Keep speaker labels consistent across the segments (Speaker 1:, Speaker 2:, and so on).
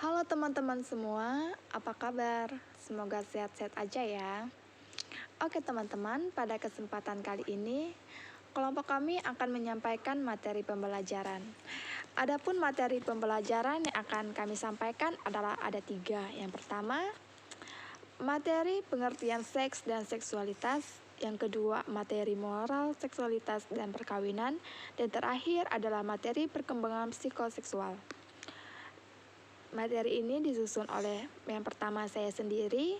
Speaker 1: Halo teman-teman semua, apa kabar? Semoga sehat-sehat aja ya. Oke teman-teman, pada kesempatan kali ini, kelompok kami akan menyampaikan materi pembelajaran. Adapun materi pembelajaran yang akan kami sampaikan adalah ada 3. Yang pertama, materi pengertian seks dan seksualitas. Yang kedua, materi moral, seksualitas, dan perkawinan. Dan terakhir adalah materi perkembangan psikoseksual. Materi ini disusun oleh yang pertama saya sendiri,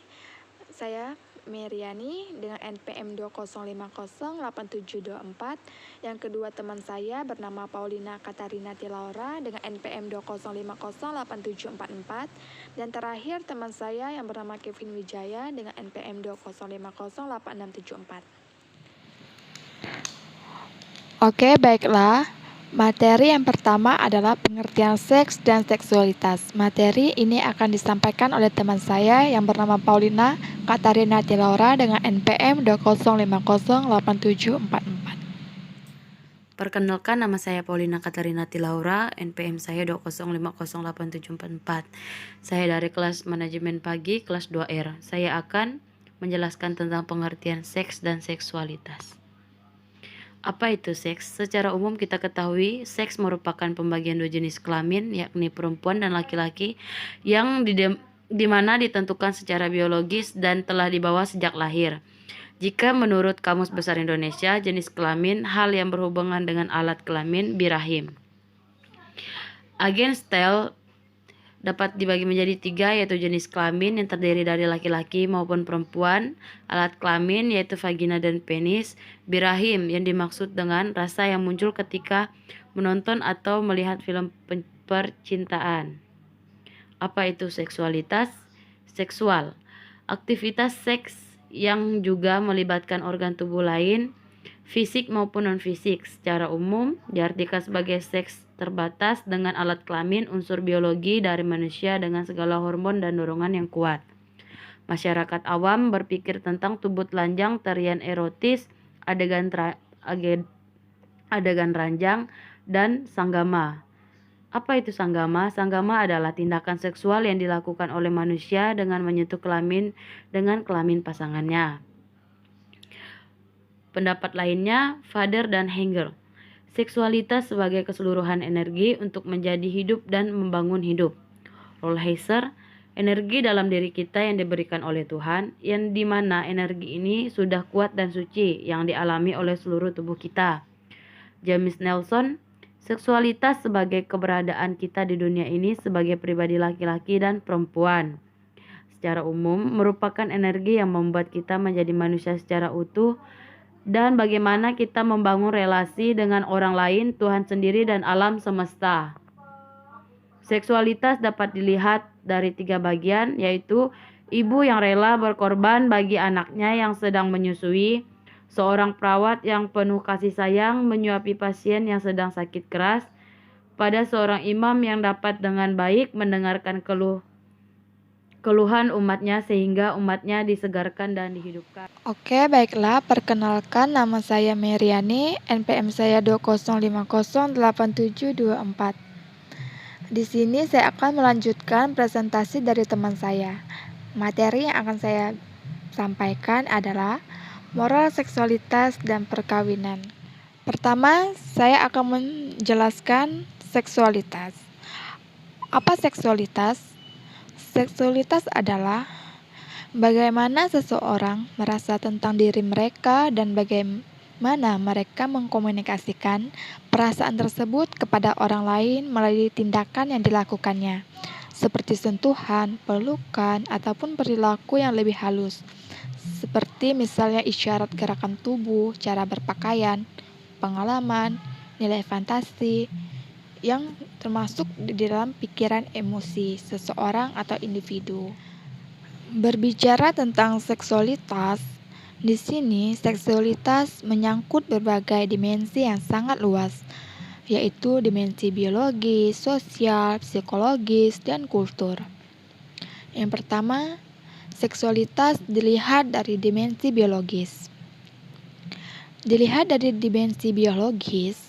Speaker 1: saya Meriani dengan NPM 20508724. Yang kedua teman saya bernama Paulina Katarina Tilaura dengan NPM 20508744. Dan terakhir teman saya yang bernama Kevin Wijaya dengan NPM 20508674. Oke, baiklah. Materi yang pertama adalah pengertian seks dan seksualitas. Materi ini akan disampaikan oleh teman saya yang bernama Paulina Katarina Tilaura dengan NPM 20508744.
Speaker 2: Perkenalkan, nama saya Paulina Katarina Tilaura, NPM saya 20508744. Saya dari kelas manajemen pagi, kelas 2R. Saya akan menjelaskan tentang pengertian seks dan seksualitas. Apa itu seks? Secara umum kita ketahui, seks merupakan pembagian dua jenis kelamin, yakni perempuan dan laki-laki, yang di mana ditentukan secara biologis dan telah dibawa sejak lahir. Jika menurut Kamus Besar Indonesia, jenis kelamin hal yang berhubungan dengan alat kelamin birahim. Agen stel dapat dibagi menjadi 3, yaitu jenis kelamin yang terdiri dari laki-laki maupun perempuan, alat kelamin yaitu vagina dan penis, birahim yang dimaksud dengan rasa yang muncul ketika menonton atau melihat film percintaan. Apa itu seksualitas? Seksual, aktivitas seks yang juga melibatkan organ tubuh lain, fisik maupun non-fisik. Secara umum diartikan sebagai seks terbatas dengan alat kelamin unsur biologi dari manusia dengan segala hormon dan dorongan yang kuat. Masyarakat awam berpikir tentang tubuh telanjang, tarian erotis, adegan ranjang, dan sanggama. Apa itu sanggama? Sanggama adalah tindakan seksual yang dilakukan oleh manusia dengan menyentuh kelamin dengan kelamin pasangannya. Pendapat lainnya, Fader dan Hengel. Seksualitas sebagai keseluruhan energi untuk menjadi hidup dan membangun hidup. Rolheiser, energi dalam diri kita yang diberikan oleh Tuhan, yang dimana energi ini sudah kuat dan suci, yang dialami oleh seluruh tubuh kita. James Nelson, seksualitas sebagai keberadaan kita di dunia ini sebagai pribadi laki-laki dan perempuan. Secara umum, merupakan energi yang membuat kita menjadi manusia secara utuh, dan bagaimana kita membangun relasi dengan orang lain, Tuhan sendiri, dan alam semesta. Seksualitas dapat dilihat dari 3 bagian, yaitu ibu yang rela berkorban bagi anaknya yang sedang menyusui, seorang perawat yang penuh kasih sayang menyuapi pasien yang sedang sakit keras, pada seorang imam yang dapat dengan baik mendengarkan keluhan umatnya sehingga umatnya disegarkan dan dihidupkan.
Speaker 1: Oke, baiklah. Perkenalkan, nama saya Meriani, NPM saya 20508724. Di sini saya akan melanjutkan presentasi dari teman saya. Materi yang akan saya sampaikan adalah moral seksualitas dan perkawinan. Pertama, saya akan menjelaskan seksualitas. Apa seksualitas? Seksualitas adalah bagaimana seseorang merasa tentang diri mereka dan bagaimana mereka mengkomunikasikan perasaan tersebut kepada orang lain melalui tindakan yang dilakukannya, seperti sentuhan, pelukan, ataupun perilaku yang lebih halus, seperti misalnya isyarat gerakan tubuh, cara berpakaian, pengalaman, nilai fantasi, yang termasuk di dalam pikiran emosi seseorang atau individu. Berbicara tentang seksualitas, di sini seksualitas menyangkut berbagai dimensi yang sangat luas, yaitu dimensi biologis, sosial, psikologis, dan kultur. Yang pertama, seksualitas dilihat dari dimensi biologis. Dilihat dari dimensi biologis,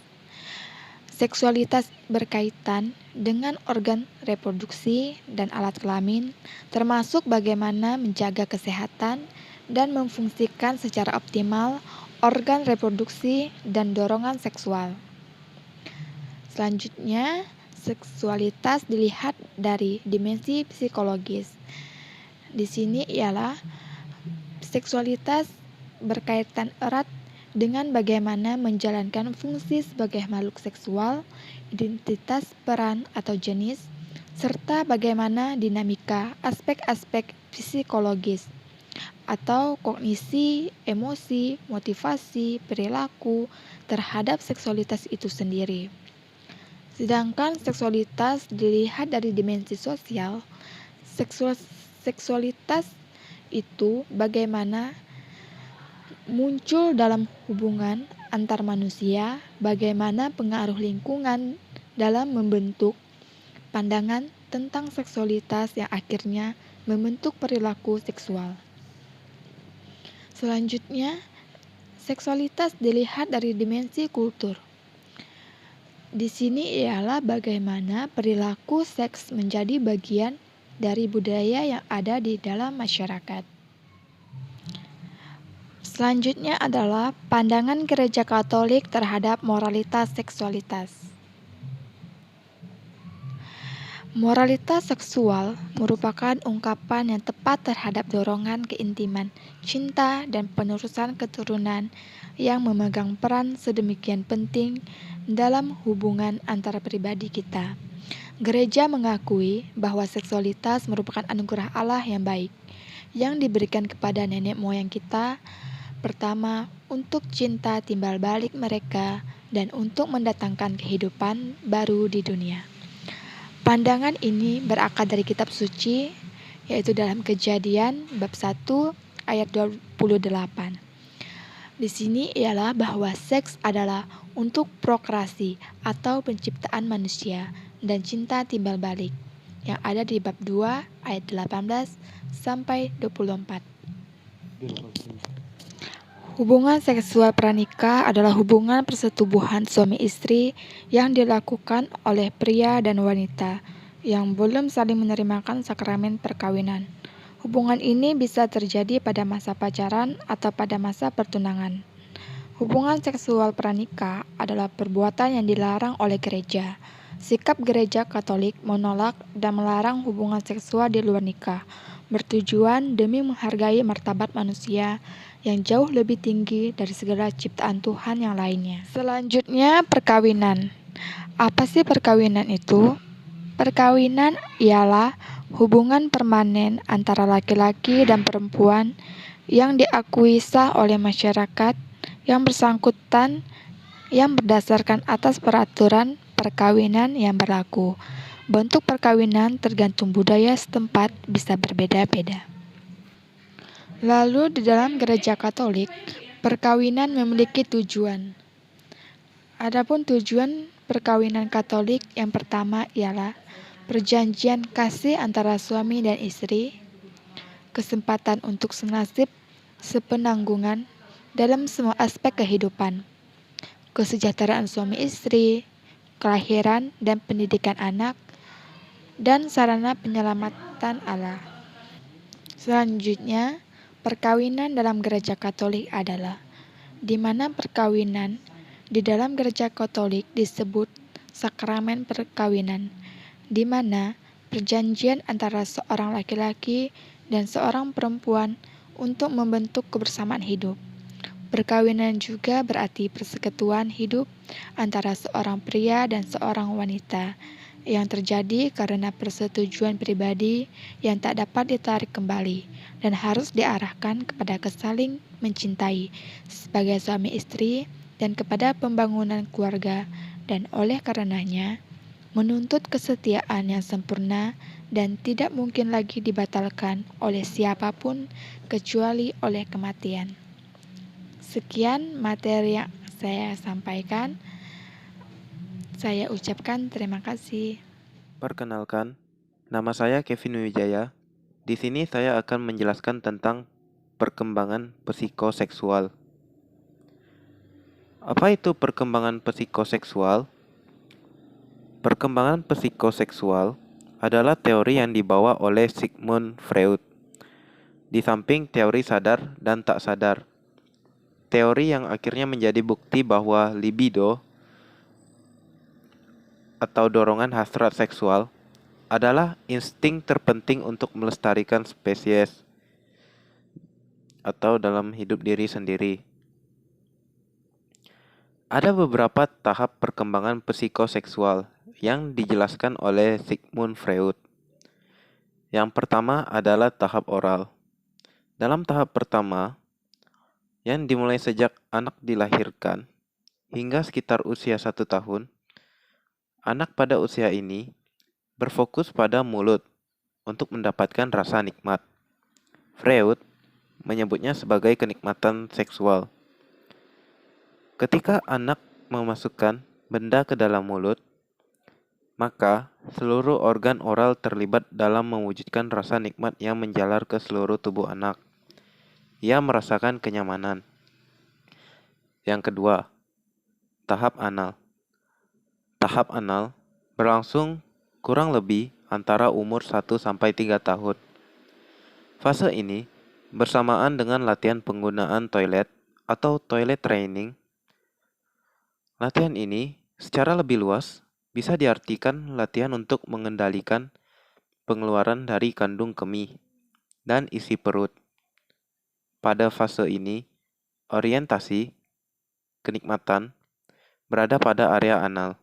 Speaker 1: Seksualitas berkaitan dengan organ reproduksi dan alat kelamin, termasuk bagaimana menjaga kesehatan dan memfungsikan secara optimal organ reproduksi dan dorongan seksual. Selanjutnya, seksualitas dilihat dari dimensi psikologis. Di sini ialah seksualitas berkaitan erat dengan bagaimana menjalankan fungsi sebagai makhluk seksual, identitas peran atau jenis, serta bagaimana dinamika aspek-aspek psikologis atau kognisi, emosi, motivasi, perilaku terhadap seksualitas itu sendiri. Sedangkan seksualitas dilihat dari dimensi sosial, seksualitas itu bagaimana muncul dalam hubungan antar manusia, bagaimana pengaruh lingkungan dalam membentuk pandangan tentang seksualitas yang akhirnya membentuk perilaku seksual. Selanjutnya, seksualitas dilihat dari dimensi kultur. Di sini ialah bagaimana perilaku seks menjadi bagian dari budaya yang ada di dalam masyarakat. Selanjutnya adalah pandangan Gereja Katolik terhadap moralitas seksualitas. Moralitas seksual merupakan ungkapan yang tepat terhadap dorongan keintiman, cinta, dan penerusan keturunan yang memegang peran sedemikian penting dalam hubungan antara pribadi kita. Gereja mengakui bahwa seksualitas merupakan anugerah Allah yang baik, yang diberikan kepada nenek moyang kita. Pertama, untuk cinta timbal balik mereka dan untuk mendatangkan kehidupan baru di dunia. Pandangan ini berakar dari kitab suci, yaitu dalam Kejadian bab 1 ayat 28. Di sini ialah bahwa seks adalah untuk prokreasi atau penciptaan manusia dan cinta timbal balik, yang ada di bab 2 ayat 18 sampai 24. Hubungan seksual pranikah adalah hubungan persetubuhan suami istri yang dilakukan oleh pria dan wanita yang belum saling menerimakan sakramen perkawinan. Hubungan ini bisa terjadi pada masa pacaran atau pada masa pertunangan. Hubungan seksual pranikah adalah perbuatan yang dilarang oleh gereja. Sikap Gereja Katolik menolak dan melarang hubungan seksual di luar nikah, bertujuan demi menghargai martabat manusia yang jauh lebih tinggi dari segala ciptaan Tuhan yang lainnya. Selanjutnya, perkawinan. Apa sih perkawinan itu? Perkawinan ialah hubungan permanen antara laki-laki dan perempuan yang diakui sah oleh masyarakat yang bersangkutan yang berdasarkan atas peraturan perkawinan yang berlaku. Bentuk perkawinan tergantung budaya setempat bisa berbeda-beda. Lalu di dalam Gereja Katolik, perkawinan memiliki tujuan. Adapun tujuan perkawinan Katolik yang pertama ialah perjanjian kasih antara suami dan istri, kesempatan untuk senasib, sepenanggungan dalam semua aspek kehidupan, kesejahteraan suami istri, kelahiran dan pendidikan anak, dan sarana penyelamatan Allah. Selanjutnya, perkawinan dalam Gereja Katolik adalah di mana perkawinan di dalam Gereja Katolik disebut sakramen perkawinan, di mana perjanjian antara seorang laki-laki dan seorang perempuan untuk membentuk kebersamaan hidup. Perkawinan juga berarti persekutuan hidup antara seorang pria dan seorang wanita yang terjadi karena persetujuan pribadi yang tak dapat ditarik kembali dan harus diarahkan kepada saling mencintai sebagai suami istri dan kepada pembangunan keluarga, dan oleh karenanya menuntut kesetiaan yang sempurna dan tidak mungkin lagi dibatalkan oleh siapapun kecuali oleh kematian. Sekian materi yang saya sampaikan. Saya ucapkan terima kasih.
Speaker 3: Perkenalkan, nama saya Kevin Wijaya. Di sini saya akan menjelaskan tentang perkembangan psikoseksual. Apa itu perkembangan psikoseksual? Perkembangan psikoseksual adalah teori yang dibawa oleh Sigmund Freud. Di samping teori sadar dan tak sadar, teori yang akhirnya menjadi bukti bahwa libido atau dorongan hasrat seksual adalah insting terpenting untuk melestarikan spesies atau dalam hidup diri sendiri. Ada beberapa tahap perkembangan psikoseksual yang dijelaskan oleh Sigmund Freud. Yang pertama adalah tahap oral. Dalam tahap pertama, yang dimulai sejak anak dilahirkan hingga sekitar usia 1 tahun, anak pada usia ini berfokus pada mulut untuk mendapatkan rasa nikmat. Freud menyebutnya sebagai kenikmatan seksual. Ketika anak memasukkan benda ke dalam mulut, maka seluruh organ oral terlibat dalam mewujudkan rasa nikmat yang menjalar ke seluruh tubuh anak. Ia merasakan kenyamanan. Yang kedua, tahap anal. Tahap anal berlangsung kurang lebih antara umur 1-3 tahun. Fase ini bersamaan dengan latihan penggunaan toilet atau toilet training. Latihan ini secara lebih luas bisa diartikan latihan untuk mengendalikan pengeluaran dari kandung kemih dan isi perut. Pada fase ini, orientasi kenikmatan berada pada area anal.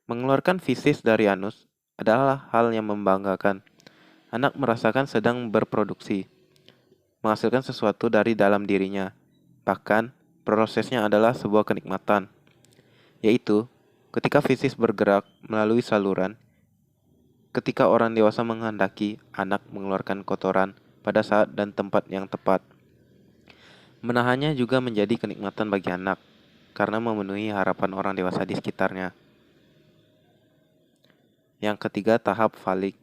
Speaker 3: Mengeluarkan fesis dari anus adalah hal yang membanggakan. Anak merasakan sedang berproduksi, menghasilkan sesuatu dari dalam dirinya. Bahkan, prosesnya adalah sebuah kenikmatan, yaitu ketika fesis bergerak melalui saluran. Ketika orang dewasa menghendaki anak mengeluarkan kotoran pada saat dan tempat yang tepat. Menahannya juga menjadi kenikmatan bagi anak, karena memenuhi harapan orang dewasa di sekitarnya. Yang ketiga, tahap falik.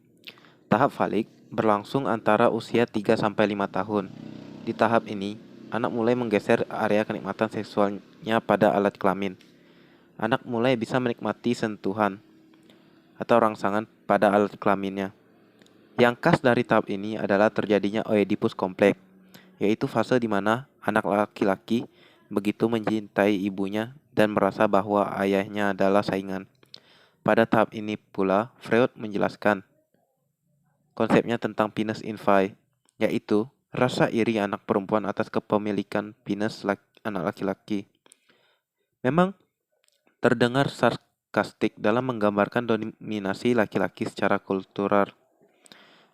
Speaker 3: Tahap falik berlangsung antara usia 3-5 tahun. Di tahap ini, anak mulai menggeser area kenikmatan seksualnya pada alat kelamin. Anak mulai bisa menikmati sentuhan atau rangsangan pada alat kelaminnya. Yang khas dari tahap ini adalah terjadinya Oedipus kompleks, yaitu fase di mana anak laki-laki begitu mencintai ibunya dan merasa bahwa ayahnya adalah saingan. Pada tahap ini pula, Freud menjelaskan konsepnya tentang penis infai, yaitu rasa iri anak perempuan atas kepemilikan penis anak laki-laki. Memang terdengar sarkastik dalam menggambarkan dominasi laki-laki secara kultural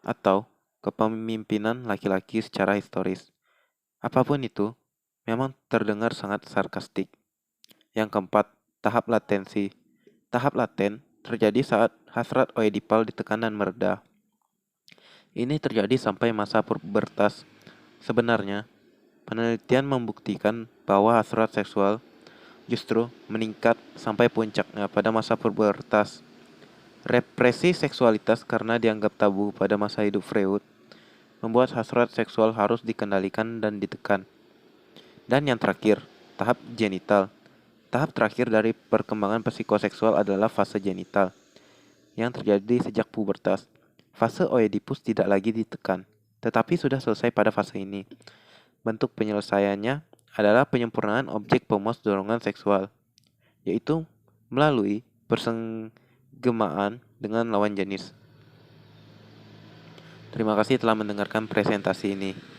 Speaker 3: atau kepemimpinan laki-laki secara historis. Apapun itu, memang terdengar sangat sarkastik. Yang keempat, tahap latensi. Tahap laten terjadi saat hasrat oedipal ditekan dan mereda. Ini terjadi sampai masa pubertas. Sebenarnya, penelitian membuktikan bahwa hasrat seksual justru meningkat sampai puncaknya pada masa pubertas. Represi seksualitas karena dianggap tabu pada masa hidup Freud membuat hasrat seksual harus dikendalikan dan ditekan. Dan yang terakhir, tahap genital. Tahap terakhir dari perkembangan psikoseksual adalah fase genital yang terjadi sejak pubertas. Fase Oedipus tidak lagi ditekan, tetapi sudah selesai pada fase ini. Bentuk penyelesaiannya adalah penyempurnaan objek pemuas dorongan seksual, yaitu melalui persenggemaan dengan lawan jenis. Terima kasih telah mendengarkan presentasi ini.